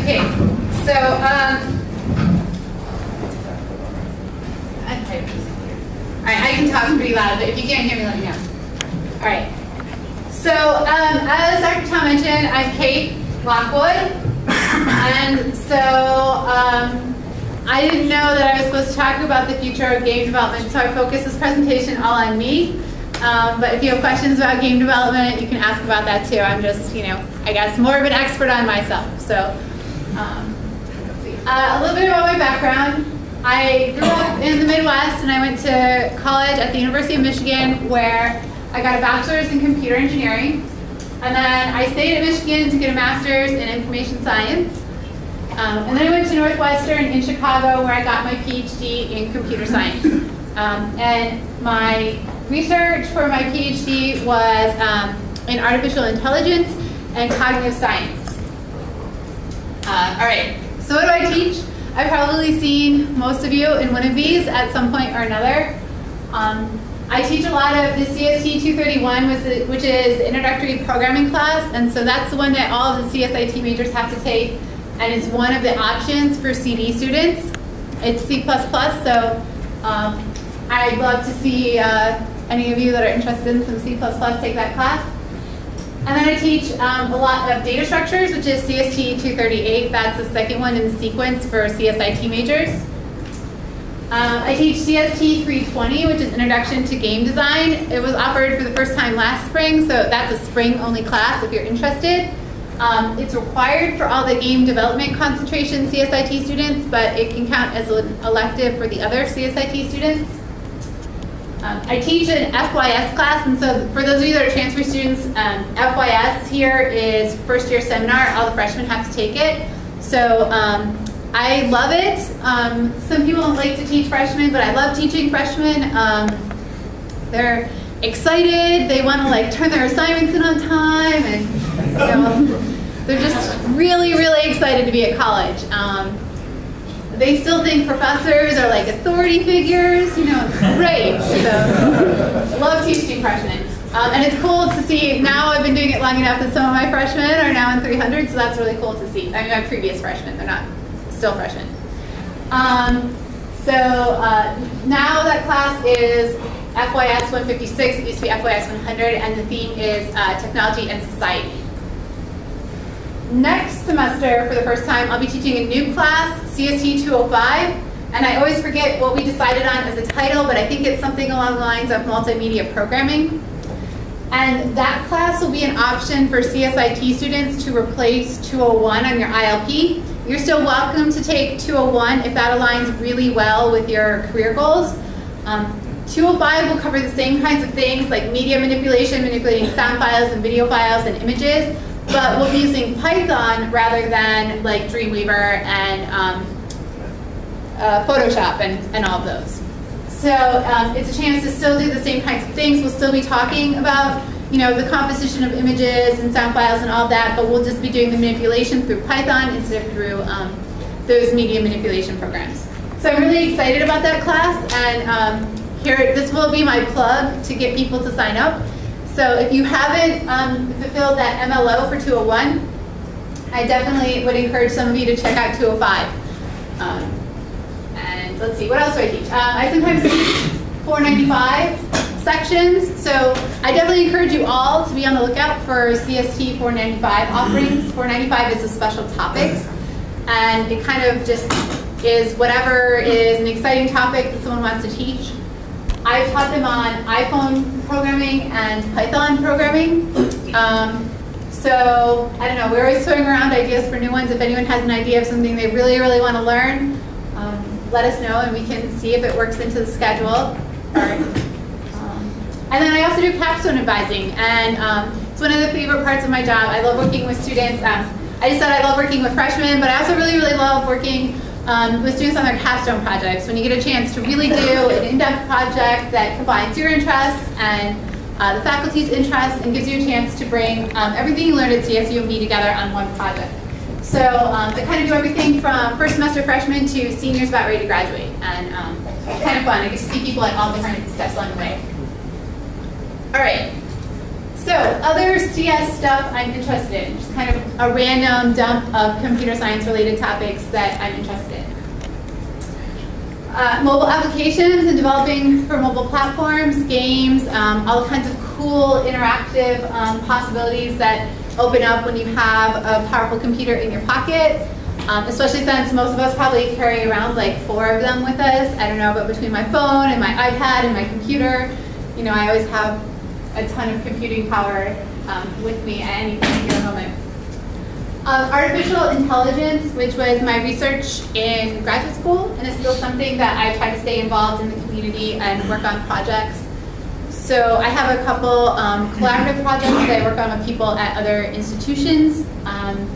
Okay, so alright, I can talk pretty loud, but if you can't hear me, let me know. Alright, so as Dr. Tom mentioned, I'm Kate Lockwood, and so I didn't know that I was supposed to talk about the future of game development, so I focused this presentation all on me. But if you have questions about game development, you can ask about that too. I'm just, I guess more of an expert on myself. So, let's see. A little bit about my background. I grew up in the Midwest, and I went to college at the University of Michigan, where I got a bachelor's in computer engineering. And then I stayed at Michigan to get a master's in information science. And then I went to Northwestern in Chicago, where I got my PhD in computer science. And my research for my PhD was in artificial intelligence and cognitive science. All right, so what do I teach? I've probably seen most of you in one of these at some point or another. I teach a lot of the CST 231, which is the introductory programming class, and so that's the one that all of the CSIT majors have to take, and it's one of the options for CD students. It's C++, so I'd love to see any of you that are interested in some C++ take that class. And then I teach a lot of data structures, which is CST 238. That's the second one in the sequence for CSIT majors. I teach CST 320, which is Introduction to Game Design. It was offered for the first time last spring, so that's a spring-only class if you're interested. It's required for all the game development concentration CSIT students, but it can count as an elective for the other CSIT students. I teach an FYS class, and so for those of you that are transfer students, FYS here is first year seminar. All the freshmen have to take it. So I love it. Some people don't like to teach freshmen, but I love teaching freshmen. They're excited. They want to turn their assignments in on time, and they're just really, really excited to be at college. They still think professors are authority figures, it's great. So I love teaching freshmen. And it's cool to see, now I've been doing it long enough that some of my freshmen are now in 300, so that's really cool to see. I mean, my previous freshmen, they're not still freshmen. Now that class is FYS 156, it used to be FYS 100, and the theme is technology and society. Next semester, for the first time, I'll be teaching a new class, CST 205, and I always forget what we decided on as a title, but I think it's something along the lines of multimedia programming. And that class will be an option for CSIT students to replace 201 on your ILP. You're still welcome to take 201 if that aligns really well with your career goals. 205 will cover the same kinds of things like media manipulation, manipulating sound files and video files and images, but we'll be using Python rather than Dreamweaver and Photoshop and all of those. So it's a chance to still do the same kinds of things. We'll still be talking about the composition of images and sound files and all of that, but we'll just be doing the manipulation through Python instead of through those media manipulation programs. So I'm really excited about that class, and this will be my plug to get people to sign up. So if you haven't fulfilled that MLO for 201, I definitely would encourage some of you to check out 205. And let's see, what else do I teach? I sometimes teach 495 sections, so I definitely encourage you all to be on the lookout for CST 495 offerings. 495 is the special topics, and it kind of just is whatever is an exciting topic that someone wants to teach. I've taught them on iPhone programming and Python programming. So, I don't know, we're always throwing around ideas for new ones. If anyone has an idea of something they really, really want to learn, let us know and we can see if it works into the schedule. And then I also do capstone advising, and it's one of the favorite parts of my job. I love working with students. I just said I love working with freshmen, but I also really, really love working with students on their capstone projects. When you get a chance to really do an in-depth project that combines your interests and the faculty's interests and gives you a chance to bring everything you learned at CSUMB together on one project. So they kind of do everything from first semester freshmen to seniors about ready to graduate. And it's kind of fun. I get to see people at all different steps along the way. All right. So, other CS stuff I'm interested in, just kind of a random dump of computer science related topics that I'm interested in. Mobile applications and developing for mobile platforms, games, all kinds of cool interactive possibilities that open up when you have a powerful computer in your pocket, especially since most of us probably carry around like 4 of them with us. I don't know, but between my phone and my iPad and my computer, you know, I always have a ton of computing power with me at any particular moment. Artificial intelligence, which was my research in graduate school, and it's still something that I try to stay involved in the community and work on projects. So I have a couple collaborative projects that I work on with people at other institutions. And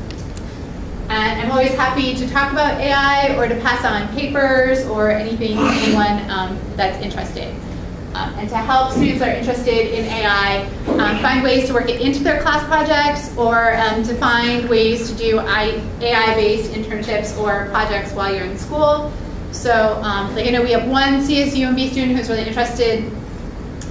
I'm always happy to talk about AI or to pass on papers or anything to anyone that's interested. And to help students that are interested in AI find ways to work it into their class projects, or to find ways to do AI-based internships or projects while you're in school. So like I know we have one CSUMB student who's really interested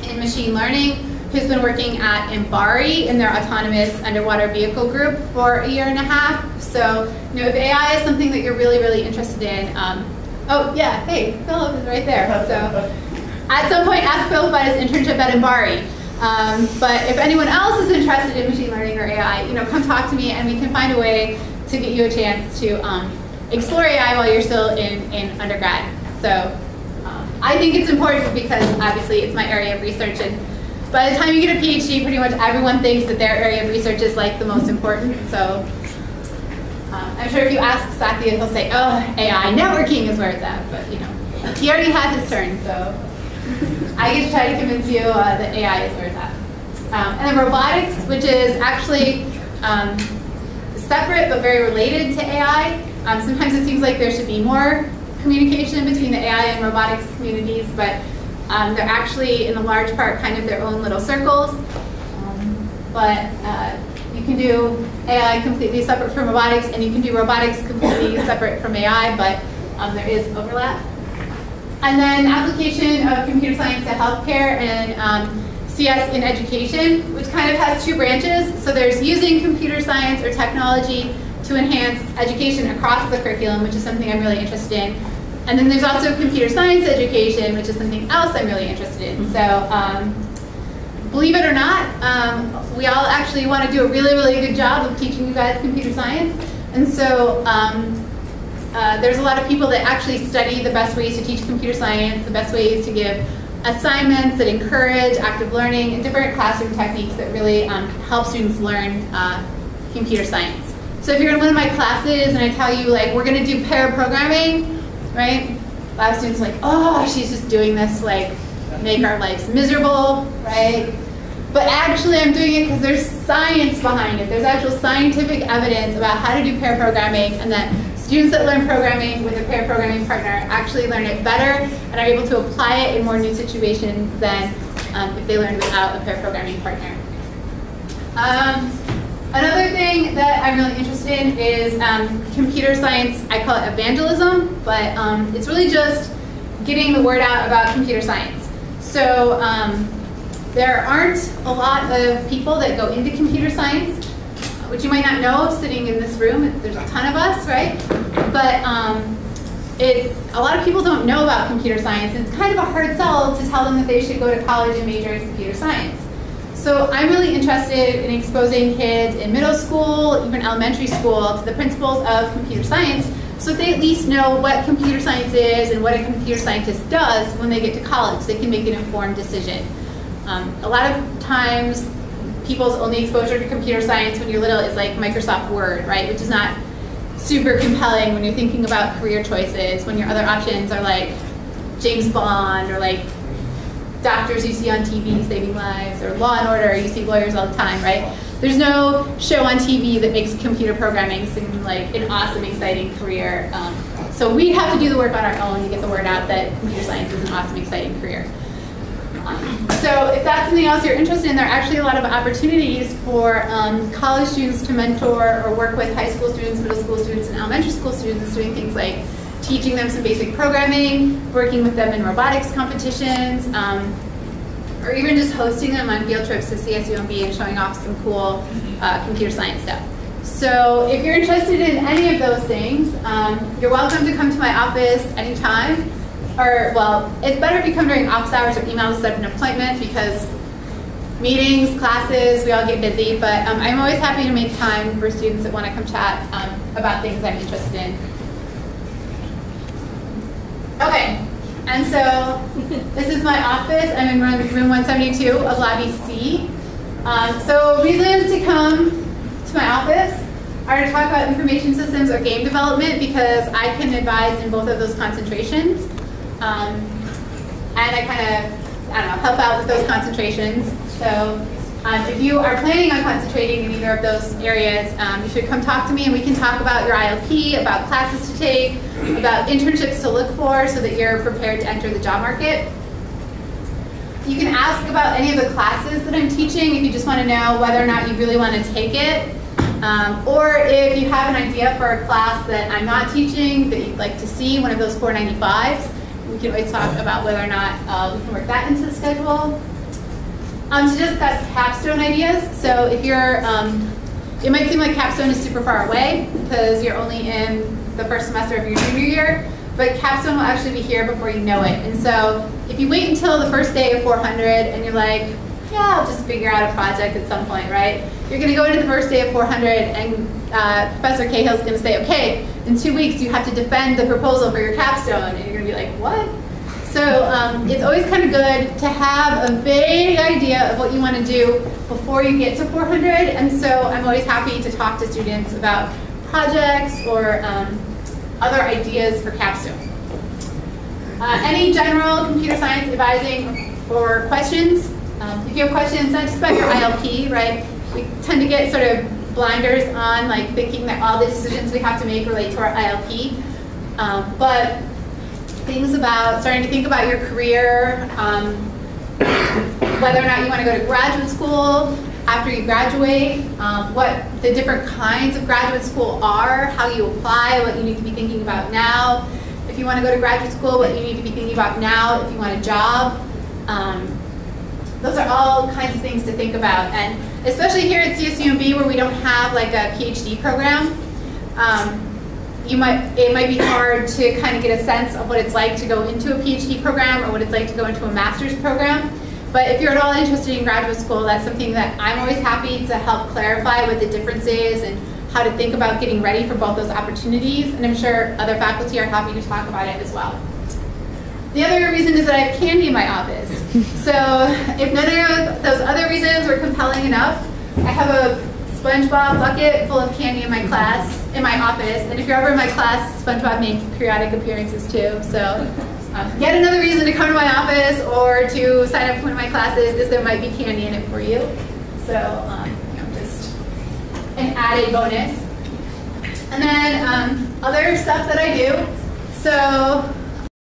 in machine learning, who's been working at MBARI in their autonomous underwater vehicle group for 1.5 years. So you know, if AI is something that you're really, really interested in, oh yeah, hey, Philip is right there. So. At some point, ask Phil about his internship at MBARI. But if anyone else is interested in machine learning or AI, you know, come talk to me and we can find a way to get you a chance to explore AI while you're still in undergrad. So I think it's important because obviously it's my area of research, and by the time you get a PhD, pretty much everyone thinks that their area of research is like the most important. So I'm sure if you ask Satya, he'll say, oh, AI networking is where it's at. But you know, he already had his turn, so. I get to try to convince you that AI is where it's at. And then robotics, which is actually separate but very related to AI. Sometimes it seems like there should be more communication between the AI and robotics communities, but they're actually, in a large part, kind of their own little circles. But you can do AI completely separate from robotics, and you can do robotics completely separate from AI, but there is overlap. And then application of computer science to healthcare and CS in education, which kind of has 2 branches. So there's using computer science or technology to enhance education across the curriculum, which is something I'm really interested in. And then there's also computer science education, which is something else I'm really interested in. So believe it or not, we all actually want to do a really, really good job of teaching you guys computer science. And so there's a lot of people that actually study the best ways to teach computer science, the best ways to give assignments that encourage active learning, and different classroom techniques that really help students learn computer science. So if you're in one of my classes and I tell you, like, we're going to do pair programming, right? A lot of students are like, oh, she's just doing this to, like, make our lives miserable, right? But actually I'm doing it because there's science behind it. There's actual scientific evidence about how to do pair programming, and that students that learn programming with a pair programming partner actually learn it better and are able to apply it in more new situations than if they learned without a pair programming partner. Another thing that I'm really interested in is computer science. I call it evangelism, but it's really just getting the word out about computer science. So there aren't a lot of people that go into computer science, which you might not know sitting in this room. There's a ton of us, right? But a lot of people don't know about computer science, and it's kind of a hard sell to tell them that they should go to college and major in computer science. So I'm really interested in exposing kids in middle school, even elementary school, to the principles of computer science, so they at least know what computer science is and what a computer scientist does when they get to college, so they can make an informed decision. A lot of times, people's only exposure to computer science when you're little is like Microsoft Word, right? Which is not super compelling when you're thinking about career choices, when your other options are like James Bond or like doctors you see on TV saving lives, or Law and Order, you see lawyers all the time, right? There's no show on TV that makes computer programming seem like an awesome, exciting career. So we have to do the work on our own to get the word out that computer science is an awesome, exciting career. So if that's something else you're interested in, there are actually a lot of opportunities for college students to mentor or work with high school students, middle school students, and elementary school students, doing things like teaching them some basic programming, working with them in robotics competitions, or even just hosting them on field trips to CSUMB and showing off some cool computer science stuff. So if you're interested in any of those things, you're welcome to come to my office anytime. Or, well, it's better if you come during office hours or email to set up an appointment, because meetings, classes, we all get busy. But I'm always happy to make time for students that want to come chat about things I'm interested in. Okay, and so this is my office. I'm in room 172 of Lobby C. So reasons to come to my office are to talk about information systems or game development, because I can advise in both of those concentrations. And I kind of, I don't know, help out with those concentrations. So if you are planning on concentrating in either of those areas, you should come talk to me, and we can talk about your ILP, about classes to take, about internships to look for so that you're prepared to enter the job market. You can ask about any of the classes that I'm teaching if you just want to know whether or not you really want to take it. Or if you have an idea for a class that I'm not teaching that you'd like to see, one of those 495s, we can always talk about whether or not we can work that into the schedule. To discuss capstone ideas. So if you're, it might seem like capstone is super far away because you're only in the first semester of your junior year, but capstone will actually be here before you know it. And so if you wait until the first day of 400 and you're like, yeah, I'll just figure out a project at some point, right? You're going to go into the first day of 400 and Professor Cahill's going to say, okay, in 2 weeks you have to defend the proposal for your capstone. And you're going to be like, what? So it's always kind of good to have a vague idea of what you want to do before you get to 400. And so I'm always happy to talk to students about projects or other ideas for capstone. Any general computer science advising or questions? If you have questions, not just about your ILP, right? We tend to get sort of blinders on, like thinking that all the decisions we have to make relate to our ILP. But things about starting to think about your career, whether or not you want to go to graduate school after you graduate, what the different kinds of graduate school are, how you apply, what you need to be thinking about now. If you want to go to graduate school, what you need to be thinking about now if you want a job. Those are all kinds of things to think about. And especially here at CSUMB, where we don't have like a PhD program, it might be hard to kind of get a sense of what it's like to go into a PhD program or what it's like to go into a master's program. But if you're at all interested in graduate school, that's something that I'm always happy to help clarify what the difference is and how to think about getting ready for both those opportunities. And I'm sure other faculty are happy to talk about it as well. The other reason is that I have candy in my office. So if none of those other reasons were compelling enough, I have a SpongeBob bucket full of candy in my office. And if you're ever in my class, SpongeBob makes periodic appearances too. So yet another reason to come to my office or to sign up for one of my classes is there might be candy in it for you. So just an added bonus. And then other stuff that I do. So